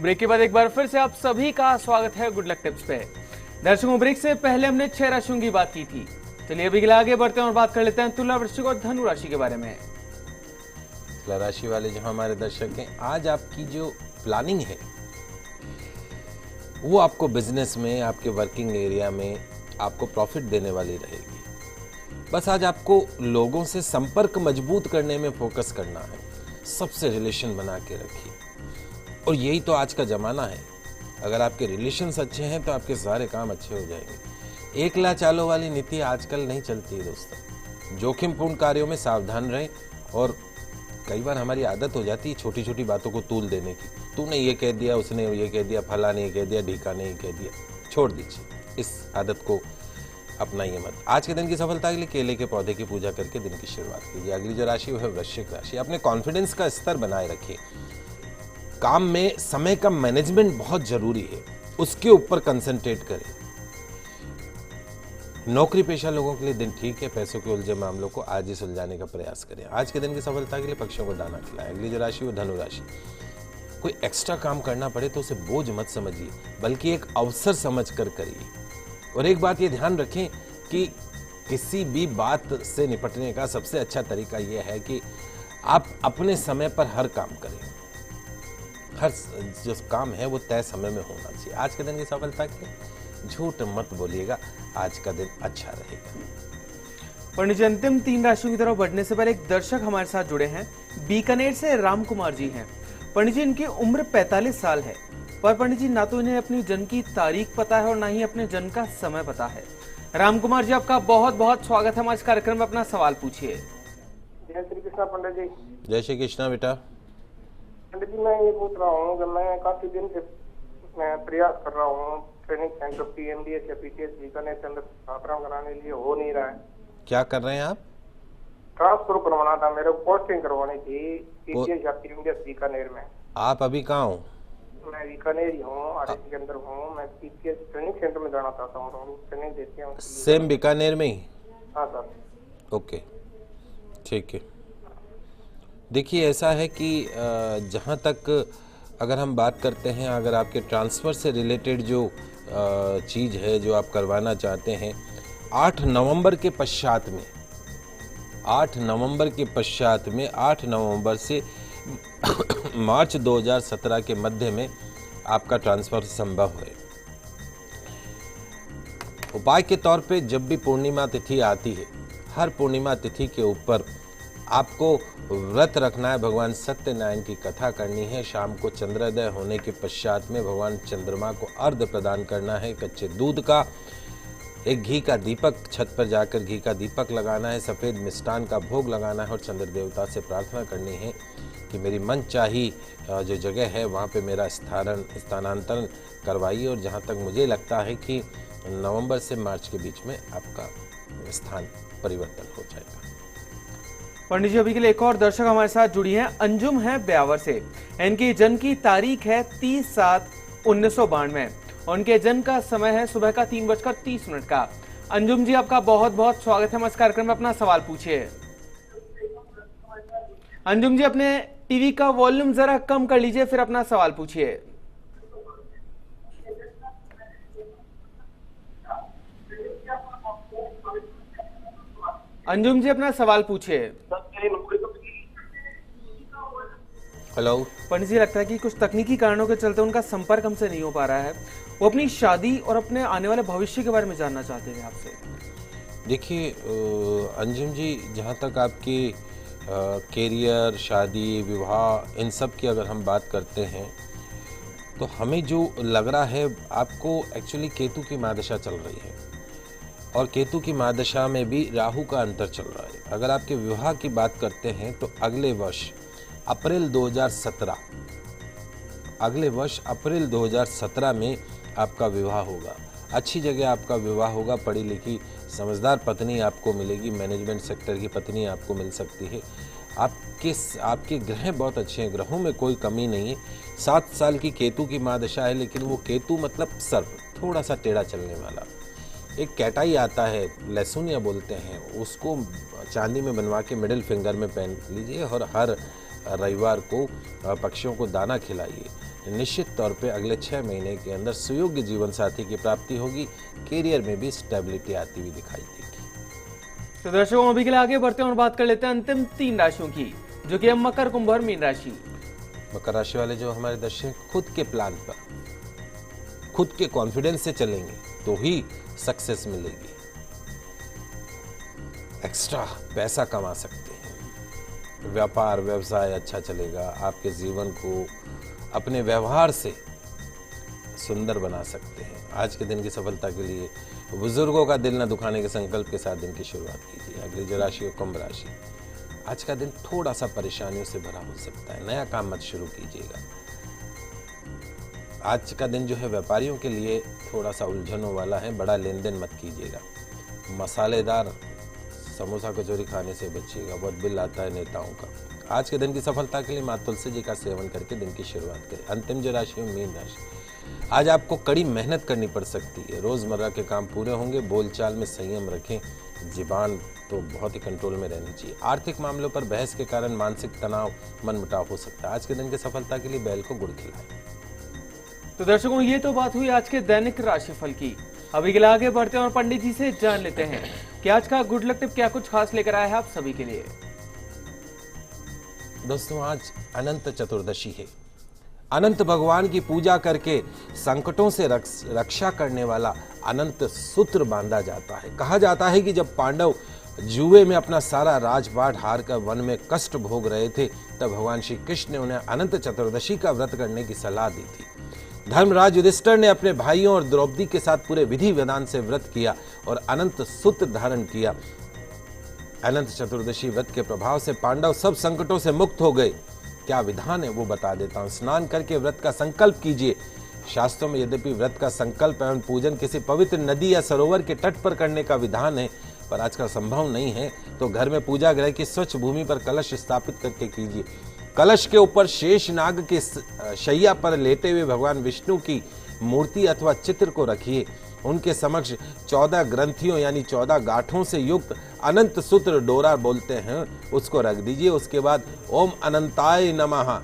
Break के बाद एक बार फिर से आप सभी का स्वागत है गुड लक टिप्स पे। दर्शकों, ब्रेक से पहले हमने 6 राशियों की बात की थी। चलिए अभी आगे बढ़ते हैं और बात कर लेते हैं तुला, वृश्चिक और धनु राशि के बारे में। तुला राशि वाले जो हमारे दर्शक हैं, आज आपकी जो प्लानिंग है वो आपको बिजनेस में, आपके वर्किंग एरिया में आपको प्रॉफिट देने वाली रहेगी। बस आज आपको लोगों से संपर्क मजबूत करने में फोकस करना है, सबसे रिलेशन बना के रखिए। और यही तो आज का ज़माना है। अगर आपके रिलेशंस अच्छे हैं तो आपके सारे काम अच्छे हो जाएंगे। एकला चालो वाली नीति आजकल नहीं चलती है दोस्तों। जोखिमपूर्ण कार्यों में सावधान रहें। और कई बार हमारी आदत हो जाती है छोटी छोटी बातों को तूल देने की। तूने ये कह दिया, उसने ये कह दिया, फला ने ये कह दिया, ढीका ने ये कह दिया। छोड़ दीजिए, इस आदत को अपनाइए मत। आज के दिन की सफलता के लिए केले के पौधे की पूजा करके दिन की शुरुआत कीजिए। अगली जो राशि है वृश्चिक राशि। अपने कॉन्फिडेंस का स्तर बनाए रखिए। काम में समय का मैनेजमेंट बहुत जरूरी है, उसके ऊपर कंसंट्रेट करें। नौकरी पेशा लोगों के लिए दिन ठीक है। पैसों के उलझे मामलों को आज ही सुलझाने का प्रयास करें। आज के दिन की सफलता के लिए पक्षियों को दाना खिलाएं। अगली जो राशि वो धनु राशि। कोई एक्स्ट्रा काम करना पड़े तो उसे बोझ मत समझिए, बल्कि एक अवसर समझ कर करिए। और एक बात ये ध्यान रखें कि किसी भी बात से निपटने का सबसे अच्छा तरीका यह है कि आप अपने समय पर हर काम करें। हर जो काम है वो तय समय में होना चाहिए। आज के दिन की सफलता के लिए झूठ मत बोलिएगा, आज का दिन अच्छा रहेगा। पंडित जी, अंतिम 3 राशियों की तरफ बढ़ने से पहले एक दर्शक हमारे साथ जुड़े हैं। बीकानेर से राम कुमार जी हैं। पंडित जी, इनकी उम्र 45 साल है, पर पंडित जी ना तो इन्हें अपनी जन्म की तारीख पता है और ना ही अपने जन्म का समय पता है। राम कुमार जी, आपका बहुत बहुत स्वागत है हमारे इस कार्यक्रम में। अपना सवाल पूछिए। जय श्री कृष्णा पंडित जी। जय श्री कृष्णा बेटा। पंडित जी, मैं ये पूछ रहा हूँ कि मैं काफी दिन से मैं प्रयास कर रहा हूँ ट्रेनिंग सेंटर PMDS या PTS बीकानेर के अंदर छात्रा कराने के लिए, हो नहीं रहा है। क्या कर रहे हैं आप? ट्रांसफर करवाना था, मेरे को पोस्टिंग करवानी थी PTS या PMDS बीकानेर में। आप अभी कहाँ हो? मैं बीकानेर ही हूँ, RSC के अंदर हूँ। मैं PTS ट्रेनिंग सेंटर में जाना चाहता हूँ, ट्रेनिंग देते हैं। सेम बीकानेर में ही? हाँ सर। ओके, ठीक है। देखिए, ऐसा है कि जहाँ तक अगर हम बात करते हैं, अगर आपके ट्रांसफ़र से रिलेटेड जो चीज़ है जो आप करवाना चाहते हैं, 8 नवंबर के पश्चात में 8 नवंबर से मार्च 2017 के मध्य में आपका ट्रांसफ़र संभव है। उपाय के तौर पे जब भी पूर्णिमा तिथि आती है, हर पूर्णिमा तिथि के ऊपर आपको व्रत रखना है, भगवान सत्यनारायण की कथा करनी है। शाम को चंद्रोदय होने के पश्चात में भगवान चंद्रमा को अर्घ्य प्रदान करना है। कच्चे दूध का एक घी का दीपक, छत पर जाकर घी का दीपक लगाना है। सफ़ेद मिष्टान का भोग लगाना है और चंद्र देवता से प्रार्थना करनी है कि मेरी मनचाही जो जगह है वहाँ पे मेरा स्थानांतरण करवाइए। और जहाँ तक मुझे लगता है कि नवंबर से मार्च के बीच में आपका स्थान परिवर्तन हो जाएगा। पंडित जी, अभी के लिए एक और दर्शक हमारे साथ जुड़ी हैं। अंजुम है ब्यावर से। इनकी जन्म की तारीख है 30/7/1992 और उनके जन्म का समय है सुबह का 3:30 का। अंजुम जी, आपका बहुत बहुत स्वागत है हमारे इस कार्यक्रम में। अपना सवाल पूछिए। अंजुम जी, अपने टीवी का वॉल्यूम जरा कम कर लीजिए, फिर अपना सवाल पूछिए। अंजुम जी, अपना सवाल पूछिए। हेलो पंडित जी, लगता है कि कुछ तकनीकी कारणों के चलते उनका संपर्क हमसे नहीं हो पा रहा है। वो अपनी शादी और अपने आने वाले भविष्य के बारे में जानना चाहते हैं आपसे। देखिए अंजुम जी, जहाँ तक आपकी कैरियर, शादी, विवाह, इन सब की अगर हम बात करते हैं तो हमें जो लग रहा है, आपको एक्चुअली केतु की महादशा चल रही है और केतु की महादशा में भी राहु का अंतर चल रहा है। अगर आपके विवाह की बात करते हैं तो अगले वर्ष अप्रैल 2017 में आपका विवाह होगा। अच्छी जगह आपका विवाह होगा। पढ़ी लिखी समझदार पत्नी आपको मिलेगी। मैनेजमेंट सेक्टर की पत्नी आपको मिल सकती है। आपके ग्रह बहुत अच्छे हैं, ग्रहों में कोई कमी नहीं है। 7 साल की केतु की महादशा है, लेकिन वो केतु मतलब सर्प, थोड़ा सा टेढ़ा चलने वाला। एक कैटाई आता है, लहसुनिया बोलते हैं, उसको चांदी में बनवा के मिडिल फिंगर में पहन लीजिए और हर रविवार को पक्षियों को दाना खिलाइए। निश्चित तौर पे अगले 6 महीने के अंदर सुयोग्य जीवन साथी की प्राप्ति होगी। कैरियर में भी स्टेबिलिटी आती हुई दिखाई देगी। तो दर्शकों, अभी के लिए आगे बढ़ते हैं और बात कर लेते हैं अंतिम 3 राशियों की, जो कि है मकर, कुंभ और मीन राशि। मकर राशि वाले जो हमारे दर्शक हैं, खुद के प्लान पर, खुद के कॉन्फिडेंस से चलेंगे तो ही सक्सेस मिलेगी। एक्स्ट्रा पैसा कमा सकते हैं, व्यापार व्यवसाय अच्छा चलेगा, आपके जीवन को अपने व्यवहार से सुंदर बना सकते हैं। आज के दिन की सफलता के लिए बुजुर्गों का दिल न दुखाने के संकल्प के साथ दिन की शुरुआत कीजिए। अगली जो राशि है कुंभ राशि, आज का दिन थोड़ा सा परेशानियों से भरा हो सकता है, नया काम मत शुरू कीजिएगा। आज का दिन जो है व्यापारियों के लिए थोड़ा सा उलझनों वाला है, बड़ा लेन देन मत कीजिएगा। मसालेदार समोसा कचौरी खाने से बचिएगा, बहुत बिल आता है नेताओं का। आज के दिन की सफलता के लिए मां तुलसी जी का सेवन करके दिन की शुरुआत करें। अंतिम जो राशि है मीन राशि, आज आपको कड़ी मेहनत करनी पड़ सकती है, रोजमर्रा के काम पूरे होंगे, बोलचाल में संयम रखें, जुबान तो बहुत ही कंट्रोल में रहनी चाहिए। आर्थिक मामलों पर बहस के कारण मानसिक तनाव, मनमुटाव हो सकता है। आज के दिन की सफलता के लिए बैल को गुड़ खिलाएं। तो दर्शकों, ये तो बात हुई आज के दैनिक राशिफल की। अभी के लिए आगे बढ़ते हैं और पंडित जी से जान लेते हैं कि आज का गुड लक टिप क्या कुछ खास लेकर आया है आप सभी के लिए। दोस्तों, आज अनंत चतुर्दशी है। अनंत भगवान की पूजा करके संकटों से रक्षा करने वाला अनंत सूत्र बांधा जाता है। कहा जाता है कि जब पांडव जुए में अपना सारा राजपाट हारकर वन में कष्ट भोग रहे थे, तब भगवान श्री कृष्ण ने उन्हें अनंत चतुर्दशी का व्रत करने की सलाह दी थी। धर्मराज युधिष्ठिर ने अपने भाइयों और द्रौपदी के साथ पूरे विधि विधान से व्रत किया और अनंत सूत्र धारण किया। अनंत चतुर्दशी व्रत के प्रभाव से पांडव सब संकटों से मुक्त हो गए। क्या विधान है वो बता देता हूं। स्नान करके व्रत का संकल्प कीजिए। शास्त्रों में यद्यपि व्रत का संकल्प एवं पूजन किसी पवित्र नदी या सरोवर के तट पर करने का विधान है, पर आजकल संभव नहीं है, तो घर में पूजा गृह की स्वच्छ भूमि पर कलश स्थापित करके कीजिए। कलश के ऊपर शेष नाग के शैया पर लेटे हुए भगवान विष्णु की मूर्ति अथवा चित्र को रखिए। उनके समक्ष 14 ग्रंथियों यानी 14 गांठों से युक्त अनंत सूत्र डोरा बोलते हैं, उसको रख दीजिए। उसके बाद ओम अनंताय नमः,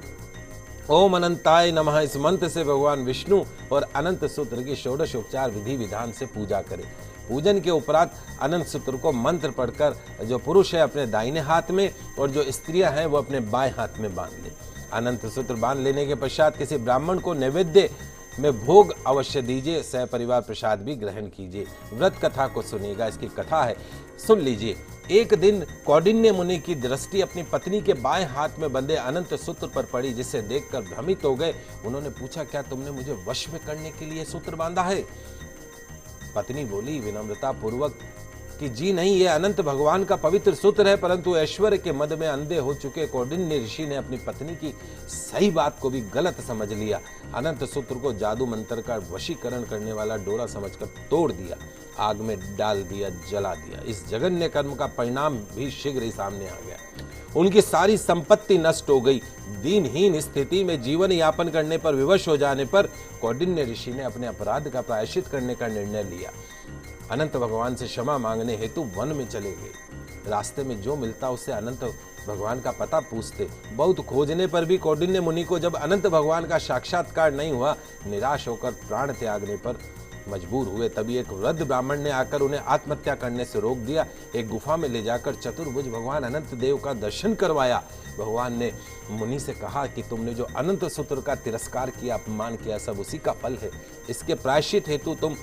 ओम अनंताय नमः इस मंत्र से भगवान विष्णु और अनंत सूत्र की षोडशोपचार विधि विधान से पूजा करें। पूजन के उपरांत अनंत सूत्र को मंत्र पढ़कर जो पुरुष है अपने दाहिने हाथ में और जो स्त्रियां हैं वो अपने बाएं हाथ में बांध ले। अनंत सूत्र बांध लेने के पश्चात किसी ब्राह्मण को नैवेद्य में भोग अवश्य दीजिए, सह परिवार प्रसाद भी ग्रहण कीजिए। व्रत कथा को सुनिएगा। इसकी कथा है, सुन लीजिए। एक दिन कौंडिन्य मुनि की दृष्टि अपनी पत्नी के बाएं हाथ में बंधे अनंत सूत्र पर पड़ी, जिसे देखकर भ्रमित हो गए। उन्होंने पूछा, क्या तुमने मुझे वश में करने के लिए सूत्र बांधा है? पत्नी बोली विनम्रता पूर्वक कि जी नहीं, ये अनंत भगवान का पवित्र सूत्र है। परंतु ऐश्वर्य के मद में अंधे हो चुके कौंडिन्य ऋषि ने अपनी पत्नी की सही बात को भी गलत समझ लिया। अनंत सूत्र को जादू मंत्र का वशीकरण करने वाला डोरा समझकर तोड़ दिया, आग में डाल दिया, जला दिया। इस जघन्य कर्म का परिणाम भी शीघ्र ही सामने आ गया। उनकी सारी संपत्ति नष्ट हो गई। दीनहीन स्थिति में जीवन यापन करने पर विवश हो जाने पर कौंडिन्य ऋषि ने अपने अपराध का प्रायश्चित करने का निर्णय लिया। अनंत भगवान से क्षमा मांगने हेतु वन में चले गए। रास्ते में जो मिलता उससे अनंत भगवान का पता पूछते। बहुत खोजने पर भी कौंडिन्य मुनि को जब अनंत भगवान का साक्षात्कार नहीं हुआ, निराश होकर प्राण त्यागने पर मजबूर हुए। तभी एक वृद्ध ब्राह्मण ने आकर उन्हें आत्महत्या करने से रोक दिया। एक गुफा में ले जाकर चतुर्भुज भगवान अनंत देव का दर्शन करवाया। भगवान ने मुनि से कहा कि तुमने जो अनंत सूत्र का तिरस्कार किया, अपमान किया, सब उसी का फल है। इसके प्रायश्चित हेतु तुम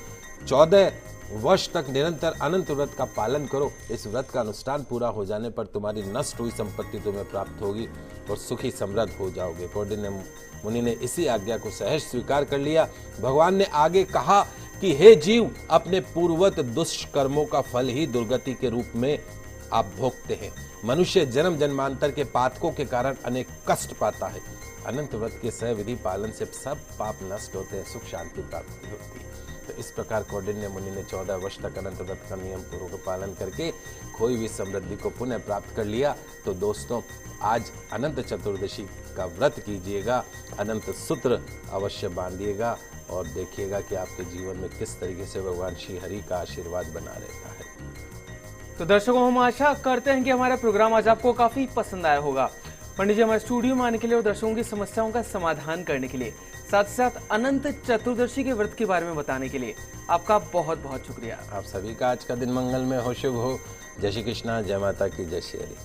14 वर्ष तक निरंतर अनंत व्रत का पालन करो। इस व्रत का अनुष्ठान पूरा हो जाने पर तुम्हारी नष्ट हुई संपत्ति तुम्हें प्राप्त होगी और सुखी समृद्ध हो जाओगे। कौंडिन्य मुनि ने इसी आज्ञा को सहज स्वीकार कर लिया। भगवान ने आगे कहा कि हे जीव, अपने पूर्वत दुष्कर्मों का फल ही दुर्गति के रूप में आप भोगते हैं। मनुष्य जन्म जन्मांतर के पातकों के कारण अनेक कष्ट पाता है। अनंत व्रत के सहविधि पालन से सब पाप नष्ट होते हैं, सुख शांति प्राप्ति होती है। तो इस प्रकार कौंडिन्य मुनि ने 14 वर्ष तक अनंत व्रत का नियम पूर्वक पालन करके खोई हुई समृद्धि को पुनः प्राप्त कर लिया। तो दोस्तों, आज अनंत चतुर्दशी का व्रत कीजिएगा, अनंत सूत्र अवश्य बांधिएगा और देखिएगा कि आपके जीवन में किस तरीके से भगवान श्री हरि का आशीर्वाद बना रहता है। तो दर्शकों, हम आशा करते हैं कि हमारा प्रोग्राम आज आपको काफी पसंद आया होगा। पंडित जी हमारे स्टूडियो में आने के लिए और दर्शकों की समस्याओं का समाधान करने के लिए, साथ ही साथ अनंत चतुर्दशी के व्रत के बारे में बताने के लिए आपका बहुत बहुत शुक्रिया। आप सभी का आज का दिन मंगलमय हो, शुभ हो। जय श्री कृष्णा, जय माता की, जय श्री हरि।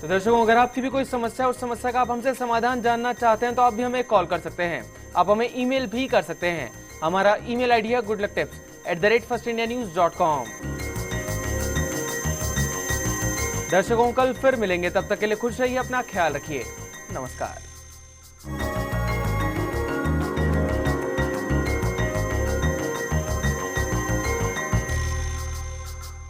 तो दर्शकों, अगर आपकी भी कोई समस्या, उस समस्या का आप हमसे समाधान जानना चाहते हैं तो आप भी हमें कॉल कर सकते हैं। आप हमें ईमेल भी कर सकते हैं। हमारा ईमेल आईडी है goodlucktips@firstindianews.com। दर्शकों, कल फिर मिलेंगे, तब तक के लिए खुश रहिए, अपना ख्याल रखिए। नमस्कार।